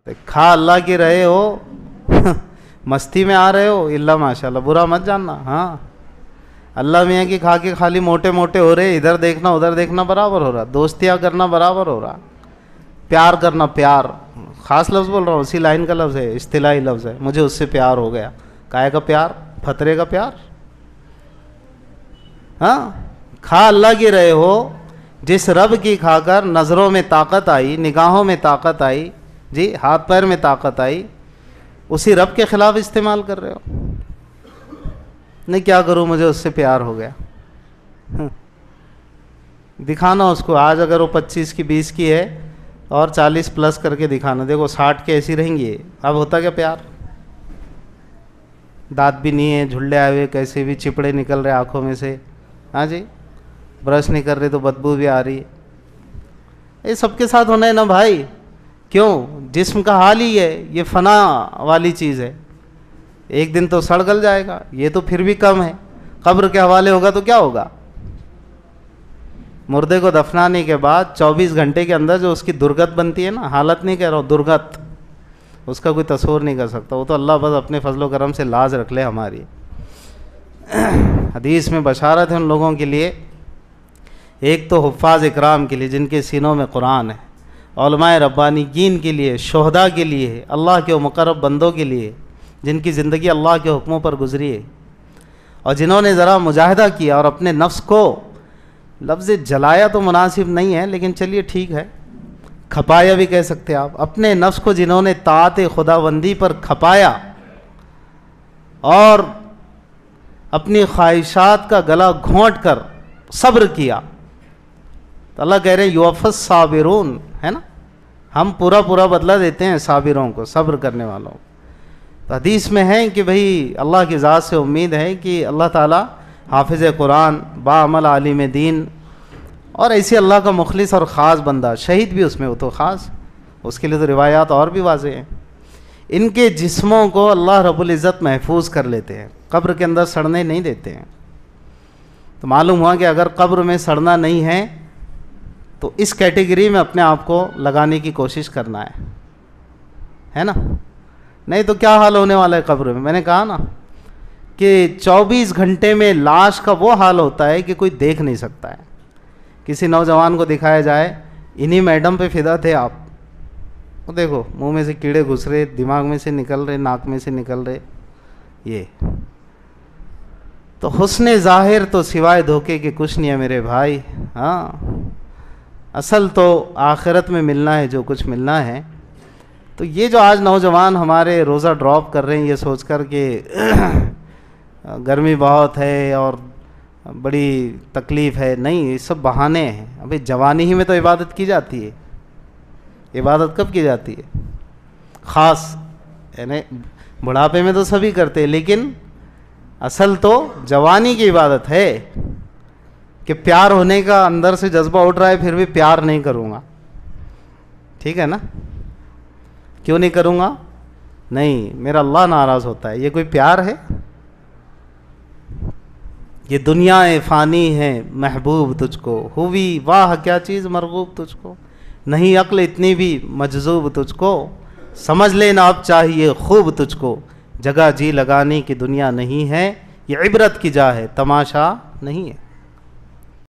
کھا اللہ کی رہے ہو مستی میں آ رہے ہو اللہ ماشاءاللہ، برا مت جاننا. ہاں اللہ میاں کی کھا کے خالی موٹے موٹے ہو رہے، ادھر دیکھنا ادھر دیکھنا برابر ہو رہا، دوستیاں کرنا برابر ہو رہا، پیار کرنا، پیار خاص لفظ بول رہا ہوں، اسی لائن کا لفظ ہے، اصطلاحی لفظ ہے. مجھے اس سے پیار ہو گیا. کائے کا پیار؟ پھترے کا پیار. ہاں کھا اللہ کی رہے ہو، جس رب کی کھا کر نظروں میں طاقت آئی، نگاہوں میں طاقت آئی، جی ہاتھ پیر میں طاقت آئی، اسی رب کے خلاف استعمال کر رہے ہو. نہیں کیا کروں مجھے اس سے پیار ہو گیا. دکھانا اس کو. آج اگر وہ 25 کی 20 کی ہے اور 40 پلس کر کے دکھانا، دیکھو 60 کے ایسی رہیں گی. اب ہوتا کیا پیار؟ دانت بھی نہیں ہے، جھلے آئے ہوئے، کیسے بھی چپڑے نکل رہے آنکھوں میں سے. ہاں جی برش نہیں کر رہے تو بدبو بھی آ رہی ہے. یہ سب کے ساتھ ہونا ہے نا بھائی. کیوں؟ جسم کا حال ہی ہے، یہ فنا والی چیز ہے، ایک دن تو سڑ گل جائے گا. یہ تو پھر بھی کم ہے. قبر کے حوالے ہوگا تو کیا ہوگا؟ مردے کو دفنانے کے بعد 24 گھنٹے کے اندر جو اس کی درگت بنتی ہے نا، حالت نہیں کہہ رہا ہوں، درگت، اس کا کوئی تصور نہیں کر سکتا. وہ تو اللہ بس اپنے فضل و کرم سے لاز رکھ لے ہماری. حدیث میں بشارت ہے ان لوگوں کے لیے، ایک تو حفاظ اکرام کے لیے جن کے سینوں میں قرآن ہے، علماء ربانیین کے لیے، شہداء کے لیے، اللہ کے مقرب بندوں کے لیے جن کی زندگی اللہ کے حکموں پر گزری ہے، اور جنہوں نے ذرا مجاہدہ کیا اور اپنے نفس کو، لفظ جلایا تو مناسب نہیں ہے لیکن چلیے ٹھیک ہے، کھپایا بھی کہہ سکتے آپ، اپنے نفس کو جنہوں نے طاعت خداوندی پر کھپایا اور اپنی خواہشات کا گلا گھونٹ کر صبر کیا. تو اللہ کہہ رہے ہیں یوفی الصابرون، ہے نا، ہم پورا پورا بدلہ دیتے ہیں صابروں کو، صبر کرنے والوں کو. تو حدیث میں ہے کہ بھئی اللہ کی ذات سے امید ہے کہ اللہ تعالیٰ حافظ قرآن، باعمل عالم دین، اور ایسی اللہ کا مخلص اور خاص بندہ، شہید بھی اس میں، وہ تو خاص، اس کے لیے تو روایات اور بھی واضح ہیں، ان کے جسموں کو اللہ رب العزت محفوظ کر لیتے ہیں، قبر کے اندر سڑنے نہیں دیتے ہیں. تو معلوم ہوا کہ اگر قبر میں سڑنا نہیں ہے تو اس کیٹیگری میں اپنے آپ کو لگانے کی کوشش کرنا ہے نا. نہیں تو کیا حال ہونے والا ہے قبر میں؟ میں نے کہا نا کہ 24 گھنٹے میں لاش کا وہ حال ہوتا ہے کہ کوئی دیکھ نہیں سکتا ہے. کسی نوجوان کو دکھایا جائے، انہی میڈم پہ فدا تھے آپ، وہ دیکھو منہ میں سے کیڑے گھس رہے، دماغ میں سے نکل رہے، ناک میں سے نکل رہے. یہ تو حسن ظاہر تو سوائے دھوکے کے کچھ نہیں ہے میرے بھائی. ہاں اصل تو آخرت میں ملنا ہے جو کچھ ملنا ہے. تو یہ جو آج نوجوان ہمارے روزہ ڈراپ کر رہے ہیں یہ سوچ کر کہ گرمی بہت ہے اور بڑی تکلیف ہے، نہیں، یہ سب بہانے ہیں. ابھی جوانی ہی میں تو عبادت کی جاتی ہے. عبادت کب کی جاتی ہے؟ خاص یعنی بڑھاپے میں تو سبھی کرتے ہیں، لیکن اصل تو جوانی کی عبادت ہے کہ پیار ہونے کا اندر سے جذبہ اٹھ رہا ہے پھر بھی پیار نہیں کروں گا. ٹھیک ہے نا؟ کیوں نہیں کروں گا؟ نہیں، میرا اللہ ناراض ہوتا ہے. یہ کوئی پیار ہے؟ یہ دنیا فانی ہے محبوب تجھ کو، ہوئی واہ کیا چیز مرغوب تجھ کو، نہیں عقل اتنی بھی مجذوب تجھ کو، سمجھ لینا اب چاہیے خوب تجھ کو، جگہ جی لگانے کی دنیا نہیں ہے، یہ عبرت کی جا ہے تماشا نہیں ہے.